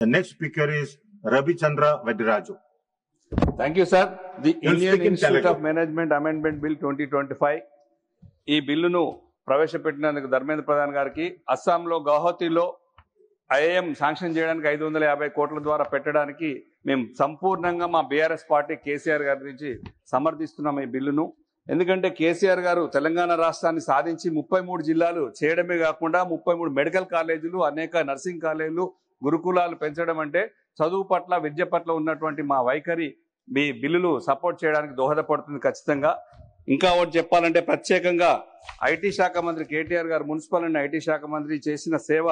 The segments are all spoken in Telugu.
The next speaker is Ravi Chandra Vadiraju. Thank you, sir. The You'll Indian speak in Institute Telugu. of Management Amendment Bill 2025 ఈ బిల్లును ప్రవేశపెట్టినందుకు ధర్మేంద్ర ప్రధాన్ గారికి, అస్సాంలో గౌహతిలో ఐఐఎం శాంక్షన్ చేయడానికి 550 కోట్ల ద్వారా పెట్టడానికి మేము సంపూర్ణంగా మా బీఆర్ఎస్ పార్టీ కేసీఆర్ గారి నుంచి సమర్థిస్తున్నాం ఈ బిల్లును. ఎందుకంటే కేసీఆర్ గారు తెలంగాణ రాష్ట్రాన్ని సాధించి 33 జిల్లాలు చేయడమే కాకుండా 33 మెడికల్ కాలేజీలు, అనేక నర్సింగ్ కాలేజీలు, గురుకులాలు పెంచడం అంటే చదువు పట్ల, విద్య పట్ల ఉన్నటువంటి మా వైఖరి మీ బిల్లులు సపోర్ట్ చేయడానికి దోహదపడుతుంది ఖచ్చితంగా. ఇంకా ఒకటి చెప్పాలంటే, ప్రత్యేకంగా ఐటీ శాఖ మంత్రి కేటీఆర్ గారు, మున్సిపల్ అండ్ ఐటీ శాఖ మంత్రి చేసిన సేవ,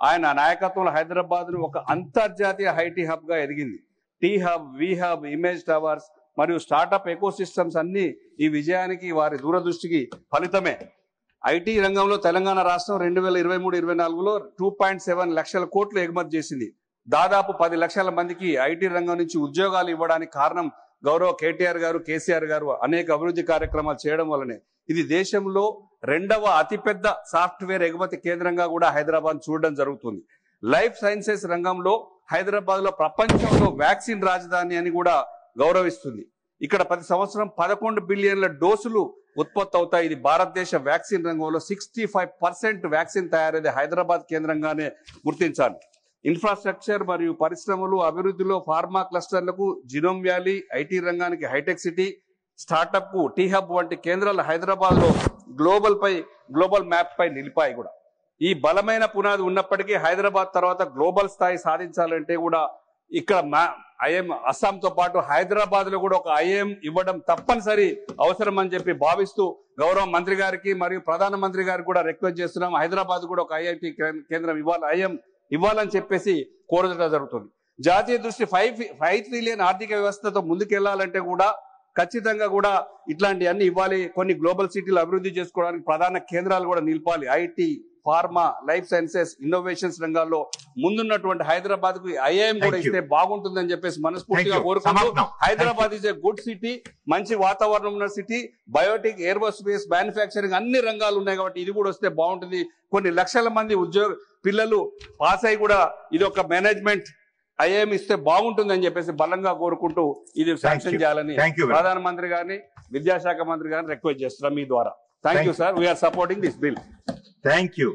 ఆయన నాయకత్వంలో హైదరాబాద్ను ఒక అంతర్జాతీయ ఐటీ హబ్గా ఎదిగింది. టీ హబ్, వి హబ్, ఇమేజ్ టవర్స్ మరియు స్టార్టప్ ఎకోసిస్టమ్స్ అన్ని ఈ విజయానికి, వారి దూరదృష్టికి ఫలితమే. ఐటీ రంగంలో తెలంగాణ రాష్ట్రం 2023-24లో 2.7 లక్షల కోట్లు ఎగుమతి చేసింది. దాదాపు 10 లక్షల మందికి ఐటీ రంగం నుంచి ఉద్యోగాలు ఇవ్వడానికి కారణం గౌరవ కేటీఆర్ గారు, కేసీఆర్ గారు అనేక అభివృద్ధి కార్యక్రమాలు చేయడం వల్లనే. ఇది దేశంలో 2వ అతిపెద్ద సాఫ్ట్వేర్ ఎగుమతి కేంద్రంగా కూడా హైదరాబాద్ చూడడం జరుగుతుంది. లైఫ్ సైన్సెస్ రంగంలో హైదరాబాద్ లో ప్రపంచంలో వ్యాక్సిన్ రాజధాని అని కూడా గౌరవిస్తుంది. ఇక్కడ ప్రతి సంవత్సరం 11 బిలియన్ల డోసులు ఉత్పత్తి అవుతాయి. ఇది భారతదేశ వ్యాక్సిన్ రంగంలో 65% వ్యాక్సిన్ తయారైంది హైదరాబాద్ కేంద్రంగానే గుర్తించాలి. ఇన్ఫ్రాస్ట్రక్చర్ మరియు పరిశ్రమలు అభివృద్ధిలో ఫార్మా క్లస్టర్లకు జినోమ్ వ్యాలీ, ఐటీ రంగానికి హైటెక్ సిటీ, స్టార్టప్ కు టీ హబ్ వంటి కేంద్రాలు హైదరాబాద్ లో గ్లోబల్ మ్యాప్ పై నిలిపాయి కూడా. ఈ బలమైన పునాది ఉన్నప్పటికీ హైదరాబాద్ తర్వాత గ్లోబల్ స్థాయి సాధించాలంటే కూడా ఇక్కడ ఐఎం అస్సాంతో పాటు హైదరాబాద్ లో కూడా ఒక ఐఎం ఇవ్వడం తప్పనిసరి అవసరం అని చెప్పి భావిస్తూ గౌరవ మంత్రి గారికి మరియు ప్రధానమంత్రి గారికి కూడా రిక్వెస్ట్ చేస్తున్నాం. హైదరాబాద్ కూడా ఒక ఐఐటి కేంద్రం ఇవ్వాలి, ఐఎం ఇవ్వాలని చెప్పేసి కోరడం జరుగుతుంది. జాతీయ దృష్టి 5 ట్రిలియన్ ఆర్థిక వ్యవస్థతో ముందుకెళ్లాలంటే కూడా ఖచ్చితంగా కూడా ఇట్లాంటివన్నీ ఇవ్వాలి. కొన్ని గ్లోబల్ సిటీలు అభివృద్ధి చేసుకోవడానికి ప్రధాన కేంద్రాలు కూడా నిలపాలి. IT, pharma, life sciences, innovations రంగాల్లో ముందున్నటువంటి హైదరాబాద్ కు ఐఐఎం కూడా ఇస్తే బాగుంటుందని చెప్పేసి మనస్ఫూర్తిగా కోరుకుంటూ, Hyderabad is a good city, మంచి వాతావరణం ఉన్న సిటీ, బయోటిక్, ఏరోస్పేస్, మ్యానుఫ్యాక్చరింగ్ అన్ని రంగాలు ఉన్నాయి కాబట్టి ఇది కూడా వస్తే బాగుంటుంది. కొన్ని లక్షల మంది పిల్లలు పాస్ అయి కూడా ఇది ఒక మేనేజ్మెంట్ ఐఐఎం ఇస్తే బాగుంటుందని చెప్పేసి బలంగా కోరుకుంటూ ఇది శాంక్షన్ చేయాలని ప్రధానమంత్రి గారిని, విద్యాశాఖ మంత్రి గారిని రిక్వెస్ట్ చేస్తున్నాం మీ ద్వారా. Thank you sir, we are supporting this bill. Thank you.